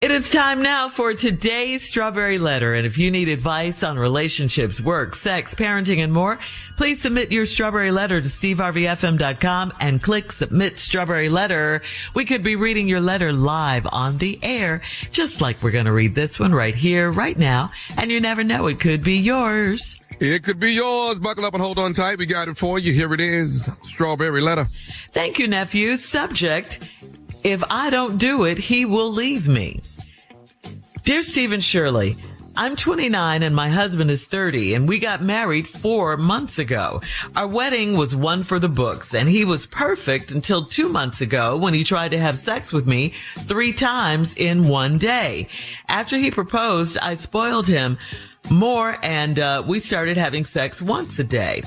It is time now for today's Strawberry Letter. And if you need advice on relationships, work, sex, parenting, and more, please submit your Strawberry Letter to steveharveyfm.com and click Submit Strawberry Letter. We could be reading your letter live on the air, just like we're going to read this one right here, right now. And you never know, it could be yours. It could be yours. Buckle up and hold on tight. We got it for you. Here it is. Strawberry Letter. Thank you, nephew. Subject: if I don't do it, he will leave me. Dear Steve and Shirley, I'm 29 and my husband is 30 and we got married 4 months ago. Our wedding was one for the books and he was perfect until 2 months ago when he tried to have sex with me 3 times in one day. After he proposed, I spoiled him more and we started having sex once a day.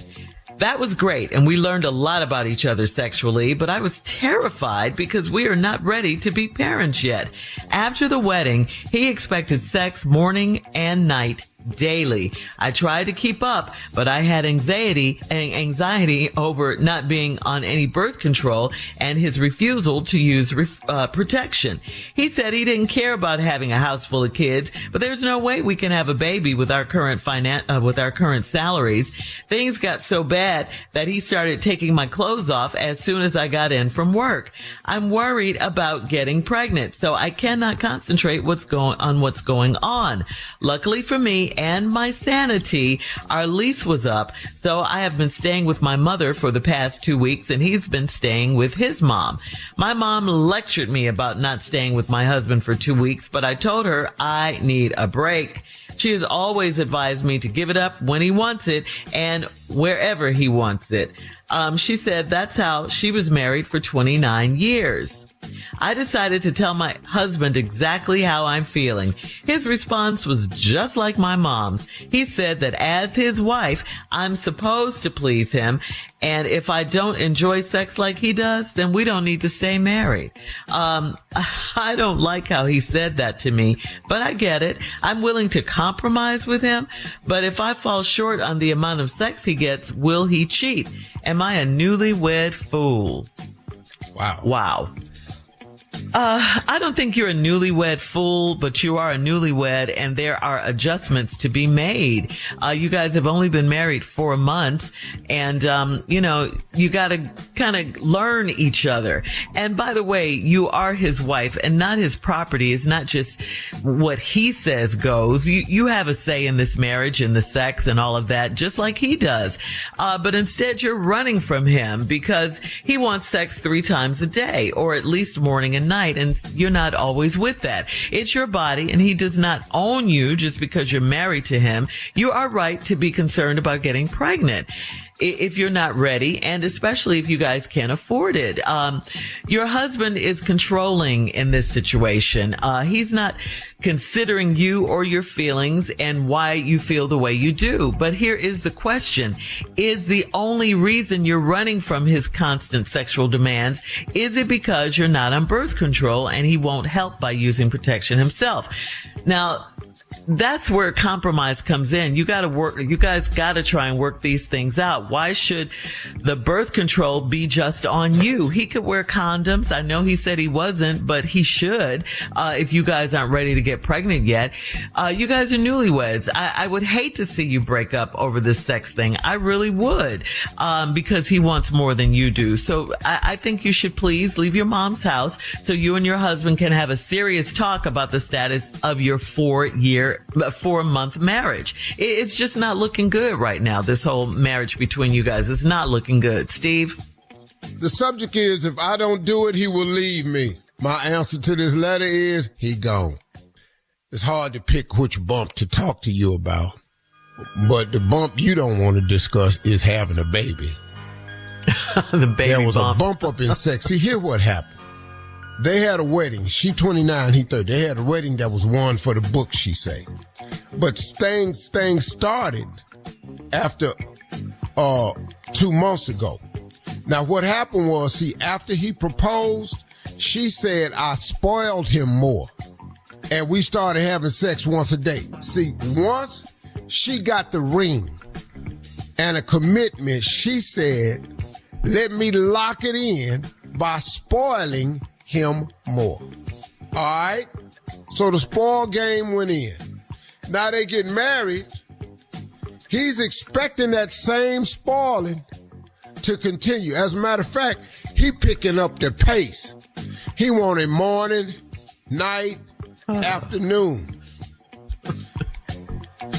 That was great, and we learned a lot about each other sexually, but I was terrified because we are not ready to be parents yet. After the wedding, he expected sex morning and night daily. I tried to keep up, but I had anxiety over not being on any birth control and his refusal to use protection. He said he didn't care about having a house full of kids, but there's no way we can have a baby with our current salaries. Things got so bad that he started taking my clothes off as soon as I got in from work. I'm worried about getting pregnant, so I cannot concentrate what's going on. Luckily for me and my sanity, our lease was up, so I have been staying with my mother for the past 2 weeks and he's been staying with his mom. My mom lectured me about not staying with my husband for 2 weeks, but I told her I need a break. She has always advised me to give it up when he wants it and wherever he wants it. She said that's how she was married for 29 years. I decided to tell my husband exactly how I'm feeling. His response was just like my mom's. He said that as his wife, I'm supposed to please him, and if I don't enjoy sex like he does, then we don't need to stay married. I don't like how he said that to me, but I get it. I'm willing to compromise with him, but if I fall short on the amount of sex he gets, will he cheat? Am I a newlywed fool? Wow. I don't think you're a newlywed fool, but you are a newlywed and there are adjustments to be made. You guys have only been married 4 months and, you got to kind of learn each other. And by the way, you are his wife and not his property. It's not just what he says goes. You have a say in this marriage and the sex and all of that, just like he does. But instead you're running from him because he wants sex 3 times a day or at least morning and night, and you're not always with that. It's your body, and he does not own you just because you're married to him. You are right to be concerned about getting pregnant if you're not ready, and especially if you guys can't afford it. Your husband is controlling in this situation. He's not considering you or your feelings and why you feel the way you do. But here is the question. Is the only reason you're running from his constant sexual demands, is it because you're not on birth control and he won't help by using protection himself? Now, that's where compromise comes in. You guys got to try and work these things out. Why should the birth control be just on you? He could wear condoms. I know he said he wasn't, but he should, if you guys aren't ready to get pregnant yet. You guys are newlyweds. I would hate to see you break up over this sex thing. I really would, because he wants more than you do. So I think you should please leave your mom's house so you and your husband can have a serious talk about the status of your 4-month marriage. It's just not looking good right now. This whole marriage between you guys is not looking good. Steve? The subject is, if I don't do it, he will leave me. My answer to this letter is, he gone. It's hard to pick which bump to talk to you about. But the bump you don't want to discuss is having a baby. The baby There was bump. a bump up in sex. See, here what happened. They had a wedding. She 29, he 30. They had a wedding that was one for the book, she say. But things started after 2 months ago. Now, what happened was, see, after he proposed, she said, I spoiled him more. And we started having sex once a day. See, once she got the ring and a commitment, she said, let me lock it in by spoiling him more. All right? So the spoil game went in. Now they get married. He's expecting that same spoiling to continue. As a matter of fact, he picking up the pace. He wanted morning, night, afternoon.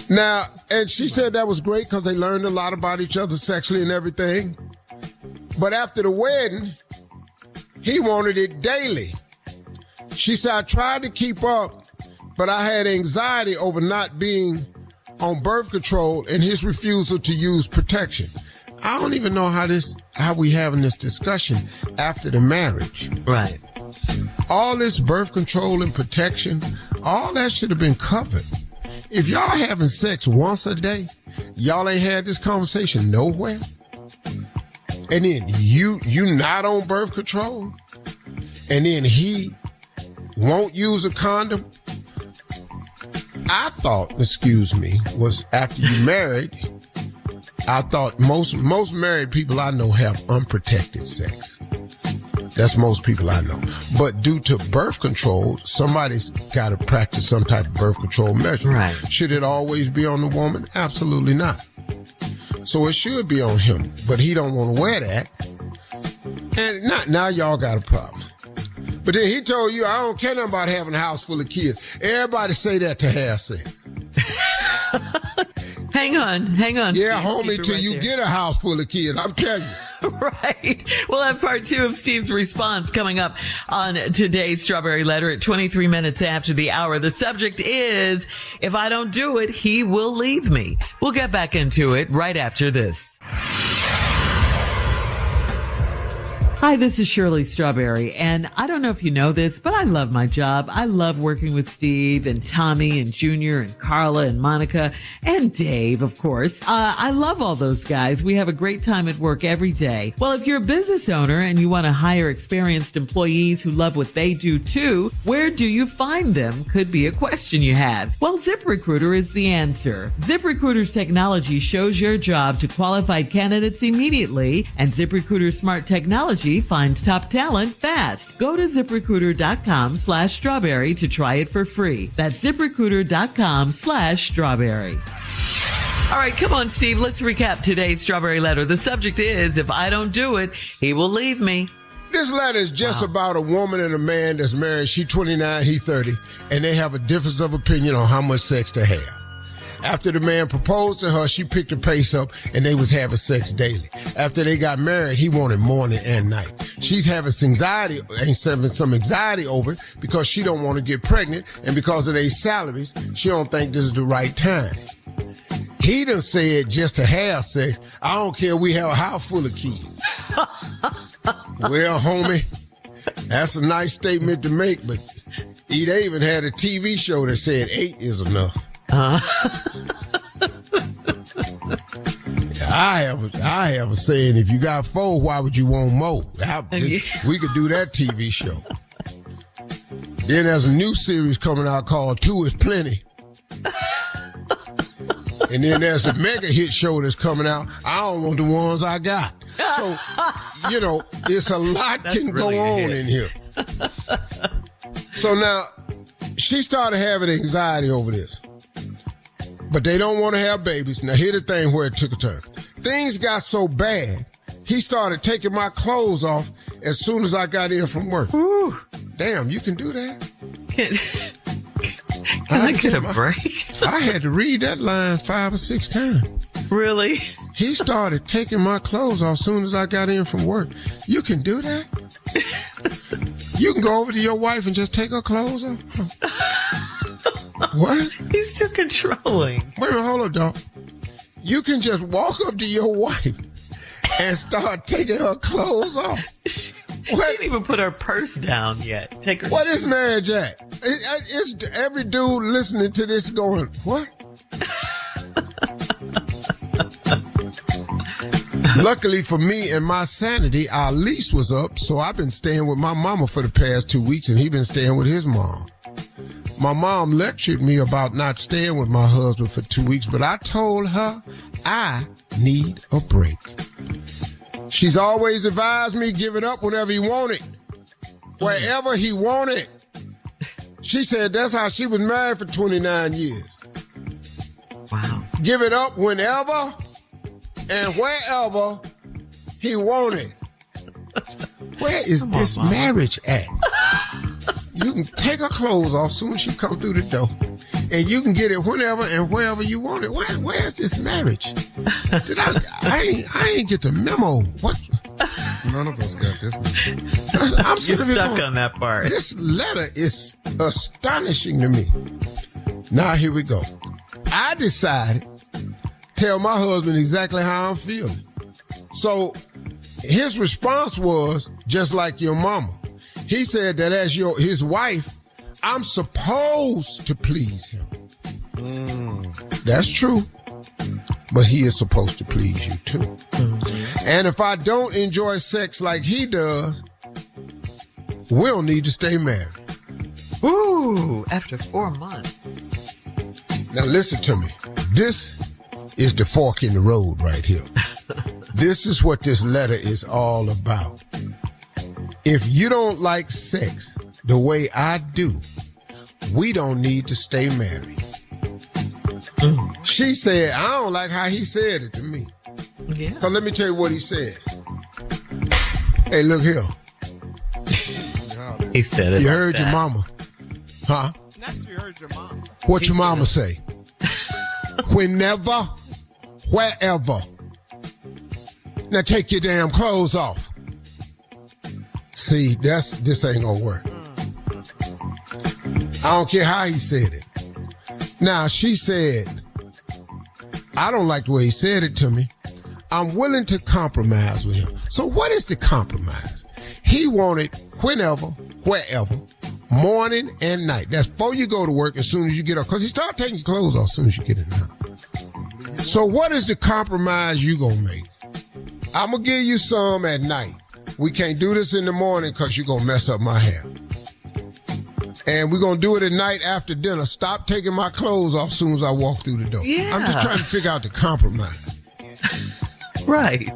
Now, and she said that was great because they learned a lot about each other sexually and everything. But after the wedding, he wanted it daily. She said, I tried to keep up, but I had anxiety over not being on birth control and his refusal to use protection. I don't even know how we having this discussion after the marriage. Right. All this birth control and protection, all that should have been covered. If y'all having sex once a day, y'all ain't had this conversation nowhere. And then you not on birth control, and then he won't use a condom. I thought, was after you married, I thought most married people I know have unprotected sex. That's most people I know. But due to birth control, somebody's got to practice some type of birth control measure. Right. Should it always be on the woman? Absolutely not. So it should be on him, but he don't want to wear that. And now y'all got a problem. But then he told you, I don't care nothing about having a house full of kids. Everybody say that to have sex. Hang on. Yeah, Steve, homie, till you get a house full of kids. I'm telling you. Right. We'll have part 2 of Steve's response coming up on today's Strawberry Letter at 23 minutes after the hour. The subject is, if I don't do it, he will leave me. We'll get back into it right after this. Hi, this is Shirley Strawberry, and I don't know if you know this, but I love my job. I love working with Steve and Tommy and Junior and Carla and Monica and Dave, of course. I love all those guys. We have a great time at work every day. Well, if you're a business owner and you want to hire experienced employees who love what they do too, where do you find them? Could be a question you have. Well, ZipRecruiter is the answer. ZipRecruiter's technology shows your job to qualified candidates immediately, and ZipRecruiter's smart technology finds top talent fast. Go to ZipRecruiter.com/strawberry to try it for free. That's ZipRecruiter.com/strawberry. All right, come on, Steve. Let's recap today's Strawberry Letter. The subject is, if I don't do it, he will leave me. This letter is just about a woman and a man that's married. She 29, he 30, and they have a difference of opinion on how much sex to have. After the man proposed to her, she picked the pace up and they was having sex daily. After they got married, he wanted morning and night. She's having some anxiety over it because she don't want to get pregnant, and because of their salaries, she don't think this is the right time. He done said just to have sex, I don't care, we have a house full of kids. Well, homie, that's a nice statement to make, but they even had a TV show that said 8 is enough. I have a saying, if you got 4, why would you want more? We could do that TV show. Then there's a new series coming out called 2 is Plenty. And then there's the mega hit show that's coming out. I don't want the ones I got. So, it's a lot can really go on in here. So now, she started having anxiety over this. But they don't want to have babies. Now, here's the thing where it took a turn. Things got so bad, he started taking my clothes off as soon as I got in from work. Ooh. Damn, you can do that? Can I get a break? I had to read that line 5 or 6 times. Really? He started taking my clothes off as soon as I got in from work. You can do that? You can go over to your wife and just take her clothes off? What? He's too controlling. Wait a minute, hold up, dog. You can just walk up to your wife and start taking her clothes off. She didn't even put her purse down yet. Take her. What is marriage at? It's every dude listening to this going, what? Luckily for me and my sanity, our lease was up, so I've been staying with my mama for the past 2 weeks, and he been staying with his mom. My mom lectured me about not staying with my husband for 2 weeks, but I told her I need a break. She's always advised me give it up whenever he want it, wherever he want it. She said that's how she was married for 29 years. Wow. Give it up whenever and wherever he wanted. Where is this marriage at? You can take her clothes off soon as she come through the door. And you can get it whenever and wherever you want it. Where's this marriage? I ain't get the memo. What? None of us got this one. I'm You're stuck on that part. This letter is astonishing to me. Now, here we go. I decided to tell my husband exactly how I'm feeling. So his response was just like your mama. He said that as his wife, I'm supposed to please him. That's true. But he is supposed to please you too. Mm-hmm. And if I don't enjoy sex like he does, we'll need to stay married. Ooh, after 4 months. Now listen to me. This is the fork in the road right here. This is what this letter is all about. If you don't like sex the way I do, we don't need to stay married. She said, I don't like how he said it to me. Yeah. So let me tell you what he said. Hey, look here. He said it. You like heard that. your mama. Huh? Not you heard your mama. What your mama say? Whenever, wherever. Now take your damn clothes off. See, this ain't gonna work. I don't care how he said it. Now, she said, I don't like the way he said it to me. I'm willing to compromise with him. So what is the compromise? He wanted whenever, wherever, morning and night. That's before you go to work, as soon as you get up. Because he started taking your clothes off as soon as you get in the house. So what is the compromise you gonna make? I'm gonna give you some at night. We can't do this in the morning because you're gonna mess up my hair. And we're going to do it at night after dinner. Stop taking my clothes off as soon as I walk through the door. Yeah. I'm just trying to figure out the compromise. Right.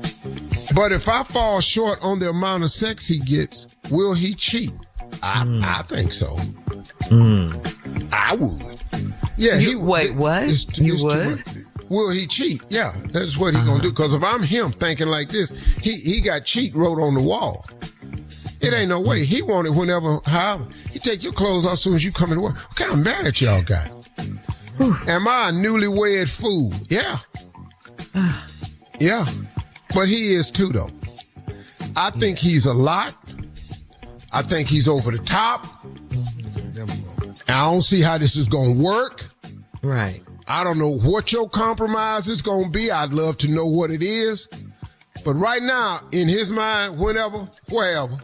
But if I fall short on the amount of sex he gets, will he cheat? I think so. I would. Yeah. Wait, what? You would? Will he cheat? Yeah, that's what he's going to do. Because if I'm him thinking like this, he got cheat wrote on the wall. It ain't no way. He wanted whenever, however. He take your clothes off as soon as you come into work. What kind of marriage y'all got? Am I a newlywed fool? Yeah. Yeah. But he is too, though. I think he's a lot. I think he's over the top. I don't see how this is going to work. Right. I don't know what your compromise is going to be. I'd love to know what it is. But right now, in his mind, whenever, wherever,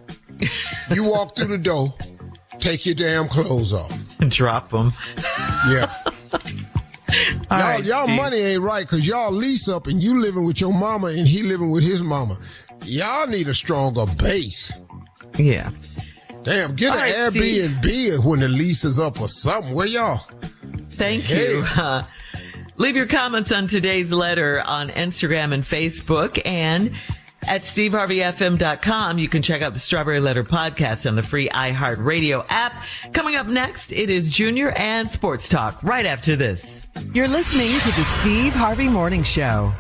you walk through the door, take your damn clothes off. Drop them. Yeah. Y'all money ain't right because y'all lease up and you living with your mama and he living with his mama. Y'all need a stronger base. Yeah. Damn, get an Airbnb when the lease is up or something. Where y'all? Thank you. Leave your comments on today's letter on Instagram and Facebook, and at steveharveyfm.com. You can check out the Strawberry Letter podcast on the free iHeartRadio app. Coming up next, it is Junior and Sports Talk right after this. You're listening to the Steve Harvey Morning Show.